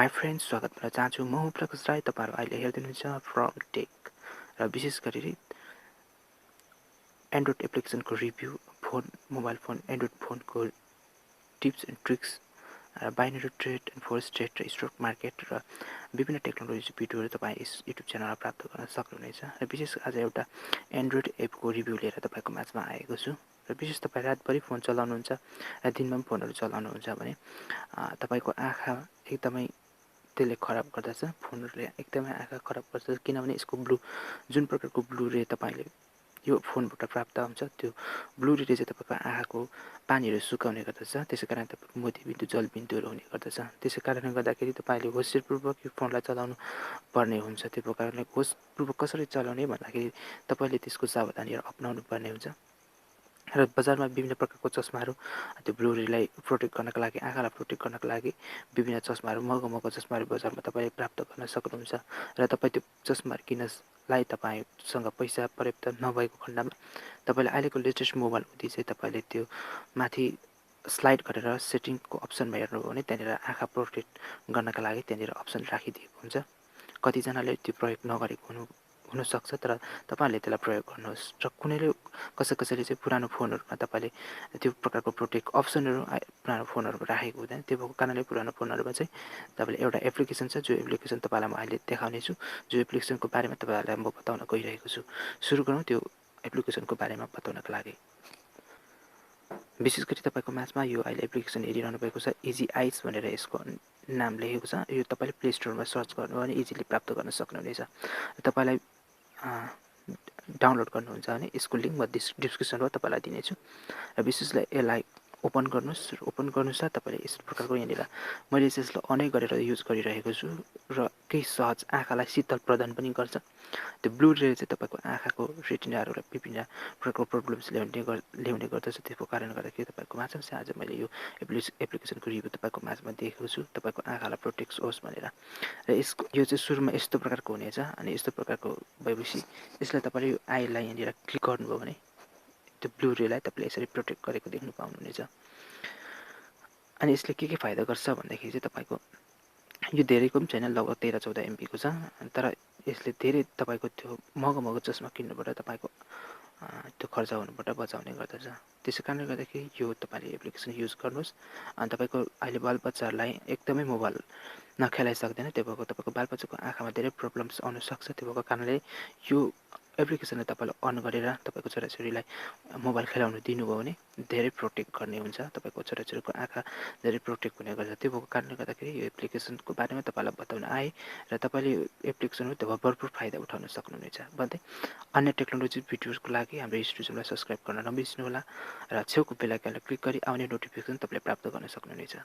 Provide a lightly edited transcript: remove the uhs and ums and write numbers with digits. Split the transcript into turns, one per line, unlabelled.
High friends, स्वागत गर्न चाहन्छु। म हुँ प्रकाश राई। तपाईँहरू अहिले हेर्दै हुनुहुन्छ फ्रम टेक र विशेष गरी एन्ड्रोइड एप्लिकेसनको रिभ्यू, मोबाइल फोन एन्ड्रोइड फोनको टिप्स एन्ड ट्रिक्स र binary trade and forex trade र स्टक मार्केट र विभिन्न टेक्नोलोजी भिडियोहरू तपाईँ यस युट्युब च्यानलमा प्राप्त गर्न सक्नुहुनेछ। र विशेष आज एउटा एन्ड्रोइड एपको रिभ्यू लिएर तपाईँको माझमा आएको छु। र विशेष तपाईँ रातभरि फोन चलाउनुहुन्छ र दिनमा पनि फोनहरू चलाउनुहुन्छ भने तपाईँको आँखा एकदमै त्यसले खराब गर्दछ। फोनहरूले एकदमै आँखा खराब गर्दछ, किनभने यसको जुन प्रकारको ब्लू रे तपाईँले यो फोनबाट प्राप्त हुन्छ, त्यो ब्लू रेले चाहिँ तपाईँको आँखाको पानीहरू सुकाउने गर्दछ। त्यसै कारण तपाईँको मोतीबिन्दु जलबिन्दुहरू हुने गर्दछ। त्यसै कारणले गर्दाखेरि तपाईँले होसियारपूर्वक यो फोनलाई चलाउनु पर्ने हुन्छ। त्यो कारणले होसपूर्वक कसरी चलाउने भन्दाखेरि तपाईँले त्यसको सावधानीहरू अपनाउनु पर्ने हुन्छ। र बजारमा विभिन्न प्रकारको चस्माहरू त्यो ब्लू रेलाई प्रोटेक्ट गर्नको लागि, आँखालाई प्रोटेक्ट गर्नको लागि विभिन्न चस्माहरू, महँगो चस्माहरू बजारमा तपाईँले प्राप्त गर्न सक्नुहुन्छ। र तपाईँ त्यो चस्माहरू किन्नलाई तपाईँसँग पैसा पर्याप्त नभएको खण्डमा तपाईँले अहिलेको लेटेस्ट मोबाइल हुँदी चाहिँ तपाईँले त्यो माथि स्लाइड गरेर सेटिङको अप्सनमा हेर्नुभयो भने त्यहाँनिर आँखा प्रोटेक्ट गर्नका लागि त्यहाँनिर अप्सन राखिदिएको हुन्छ। कतिजनाले त्यो प्रयोग नगरेको हुनसक्छ, तर तपाईँहरूले त्यसलाई प्रयोग गर्नुहोस्। र कसैले चाहिँ पुरानो फोनहरूमा तपाईँले त्यो प्रकारको प्रोटेक्ट अप्सनहरू पुरानो फोनहरूमा राखेको हुँदैन। त्यो भएको कारणले पुरानो फोनहरूमा चाहिँ तपाईँले एउटा एप्लिकेसन छ, जो एप्लिकेसन तपाईँलाई म अहिले देखाउनेछु। जो एप्लिकेसनको बारेमा तपाईँहरूलाई म बताउन गइरहेको छु। सुरु गरौँ त्यो एप्लिकेसनको बारेमा बताउनको लागि। विशेष गरी तपाईँको माझमा यो अहिले एप्लिकेसन हेरिरहनु भएको छ, इजी आइज भनेर यसको नाम लेखेको छ। यो तपाईँले प्ले स्टोरमा सर्च गर्नुभयो भने इजिली प्राप्त गर्न सक्नुहुनेछ। तपाईँलाई डाउनलोड गर्नुहुन्छ भने यसको लिङ्क म डिस्क्रिप्सनमा तपाईँलाई दिनेछु। र विशेषलाई यसलाई ओपन गर्नुहोस्। तपाईँले यस प्रकारको यहाँनिर मैले चाहिँ यसलाई अनै गरेर युज गरिरहेको छु र केही सहज आँखालाई शीतल प्रदान पनि गर्छ। त्यो ब्लू रे चाहिँ तपाईँको आँखाको रेटिनाहरूलाई विभिन्न प्रकारको प्रब्लम्स ल्याउने गर्दछ। त्यसको कारणले गर्दाखेरि तपाईँको माझमा चाहिँ आज मैले यो एप्लिकेसनको रिभ्यू तपाईँको माझमा दिएको छु, तपाईँको आँखालाई प्रोटेक्ट होस् भनेर। र यो चाहिँ सुरुमा यस्तो प्रकारको हुनेछ। अनि यस्तो प्रकारको भएपछि यसलाई तपाईँले यो आईलाई यहाँनिर क्लिक गर्नुभयो भने त्यो ब्लू रेलाई तपाईँले यसरी प्रोटेक्ट गरेको देख्नु पाउनुहुनेछ। अनि यसले के फाइदा गर्छ भन्दाखेरि चाहिँ तपाईँको यो धेरैको पनि छैन, लगभग 13-14 MB को छ। तर यसले धेरै तपाईँको त्यो महँगो चस्मा किन्नुबाट तपाईँको त्यो खर्च हुनुबाट बचाउने गर्दछ। त्यसै कारणले गर्दाखेरि यो तपाईँले एप्लिकेसन युज गर्नुहोस्। अनि तपाईँको अहिले बालबच्चाहरूलाई एकदमै मोबाइल नखेलाइ सक्दैन। त्यो भएको तपाईँको बालबच्चाको आँखामा धेरै प्रब्लम्स आउन सक्छ। त्यो भएको कारणले यो एप्लिकेसनलाई तपाईँले अन गरेर तपाईँको छोराछोरीलाई मोबाइल खेलाउनु दिनुभयो भने धेरै प्रोटेक्ट गर्ने हुन्छ। तपाईँको छोराछोरीको आँखा धेरै प्रोटेक्ट हुने गर्छ। त्यो भएको कारणले गर्दाखेरि यो एप्लिकेसनको बारेमा तपाईँलाई बताउन आएँ र तपाईँले यो एप्लिकेसनको त्यो भरपुर फाइदा उठाउन सक्नुहुनेछ भन्दै अन्य टेक्नोलोजी भिडियोजको लागि हाम्रो युट्युब च्यानललाई सब्सक्राइब गर्न नबिर्सनुहोला र छेउको बेल आइकनलाई क्लिक गरी आउने नोटिफिकेसन तपाईँले प्राप्त गर्न सक्नुहुनेछ।